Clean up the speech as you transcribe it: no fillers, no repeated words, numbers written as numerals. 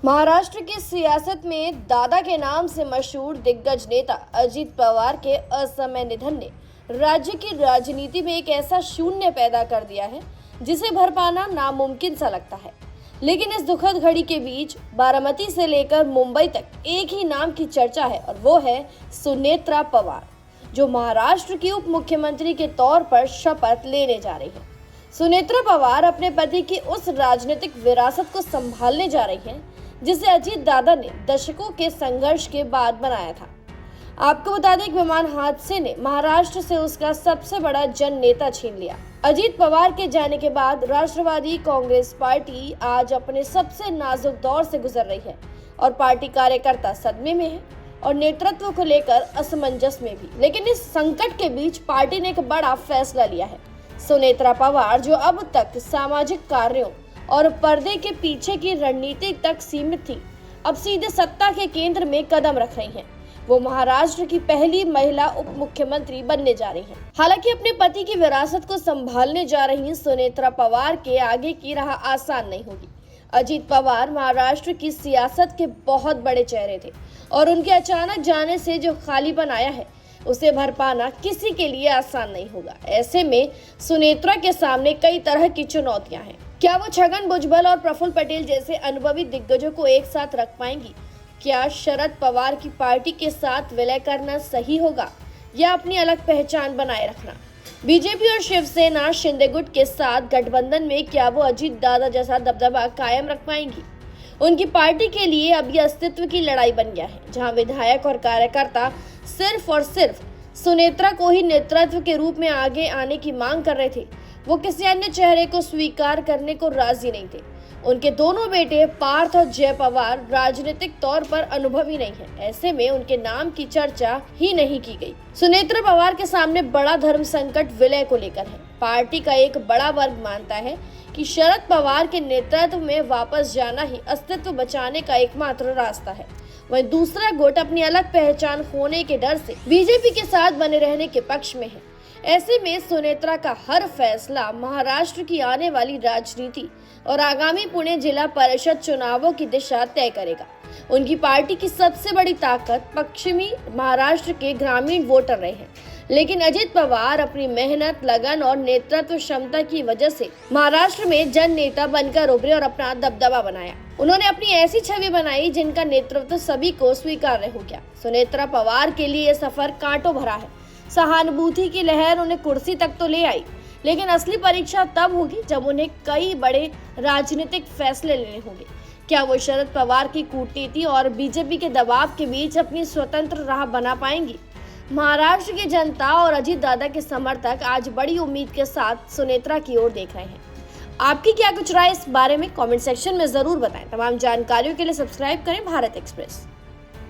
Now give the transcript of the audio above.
महाराष्ट्र की सियासत में दादा के नाम से मशहूर दिग्गज नेता अजित पवार के असमय निधन ने राज्य की राजनीति में एक ऐसा शून्य पैदा कर दिया है जिसे भर पाना नामुमकिन सा लगता है। लेकिन इस दुखद घड़ी के बीच बारामती से लेकर मुंबई तक एक ही नाम की चर्चा है और वो है सुनेत्रा पवार, जो महाराष्ट्र की उप मुख्यमंत्री के तौर पर शपथ लेने जा रही है। सुनेत्रा पवार अपने पति की उस राजनीतिक विरासत को संभालने जा रही हैं जिसे अजीत दादा ने दशकों के संघर्ष के बाद बनाया था। आपको बता दें कि विमान हादसे ने महाराष्ट्र से उसका सबसे बड़ा जन नेता छीन लिया। अजीत पवार के जाने के बाद राष्ट्रवादी कांग्रेस पार्टी आज अपने सबसे नाजुक दौर से गुजर रही है और पार्टी कार्यकर्ता सदमे में है और नेतृत्व को लेकर असमंजस में भी। लेकिन इस संकट के बीच पार्टी ने एक बड़ा फैसला लिया है। सुनेत्रा पवार, जो अब तक सामाजिक कार्यों और पर्दे के पीछे की रणनीति तक सीमित थी, अब सीधे सत्ता के केंद्र में कदम रख रही हैं। वो महाराष्ट्र की पहली महिला उप मुख्यमंत्री बनने जा रही हैं। हालांकि अपने पति की विरासत को संभालने जा रही सुनेत्रा पवार के आगे की राह आसान नहीं होगी। अजीत पवार महाराष्ट्र की सियासत के बहुत बड़े चेहरे थे और उनके अचानक जाने से जो खालीपन आया है उसे भर पाना किसी के लिए आसान नहीं होगा। ऐसे में सुनेत्रा के सामने कई तरह की चुनौतियां हैं। क्या वो छगन भुजबल और प्रफुल्ल पटेल जैसे अनुभवी दिग्गजों को एक साथ रख पाएंगी? क्या शरद पवार की पार्टी के साथ विलय करना सही होगा या अपनी अलग पहचान बनाए रखना? बीजेपी और शिवसेना शिंदे गुट के साथ गठबंधन में क्या वो अजीत दादा जैसा दबदबा कायम रख पाएंगी? उनकी पार्टी के लिए अभी अस्तित्व की लड़ाई बन गया है, जहां विधायक और कार्यकर्ता सिर्फ और सिर्फ सुनेत्रा को ही नेतृत्व के रूप में आगे आने की मांग कर रहे थे। वो किसी अन्य चेहरे को स्वीकार करने को राजी नहीं थे। उनके दोनों बेटे पार्थ और जय पवार राजनीतिक तौर पर अनुभवी नहीं है। ऐसे में उनके नाम की चर्चा ही नहीं की गई। सुनेत्रा पवार के सामने बड़ा धर्म संकट विलय को लेकर है। पार्टी का एक बड़ा वर्ग मानता है कि शरद पवार के नेतृत्व में वापस जाना ही अस्तित्व बचाने का एकमात्र रास्ता है। वहीं दूसरा गुट अपनी अलग पहचान खोने के डर से बीजेपी के साथ बने रहने के पक्ष में है। ऐसे में सुनेत्रा का हर फैसला महाराष्ट्र की आने वाली राजनीति और आगामी पुणे जिला परिषद चुनावों की दिशा तय करेगा। उनकी पार्टी की सबसे बड़ी ताकत पश्चिमी महाराष्ट्र के ग्रामीण वोटर रहे हैं, लेकिन अजित पवार अपनी मेहनत, लगन और नेतृत्व क्षमता की वजह से महाराष्ट्र में जन नेता बनकर उभरे और अपना दबदबा बनाया। उन्होंने अपनी ऐसी छवि बनाई जिनका नेतृत्व सभी को स्वीकार्य हो गया। सुनेत्रा पवार के लिए यह सफर कांटों भरा है। सहानुभूति की लहर उन्हें कुर्सी तक तो ले आई, लेकिन असली परीक्षा तब होगी जब उन्हें कई बड़े राजनीतिक फैसले लेने होंगे। क्या वो शरद पवार की कूटनीति और बीजेपी के दबाव के बीच अपनी स्वतंत्र राह बना पाएंगी? महाराष्ट्र की जनता और अजीत दादा के समर्थक आज बड़ी उम्मीद के साथ सुनेत्रा की ओर देख रहे हैं। आपकी क्या कुछ राय इस बारे में कमेंट सेक्शन में जरूर बताएं। तमाम जानकारियों के लिए सब्सक्राइब करें भारत एक्सप्रेस।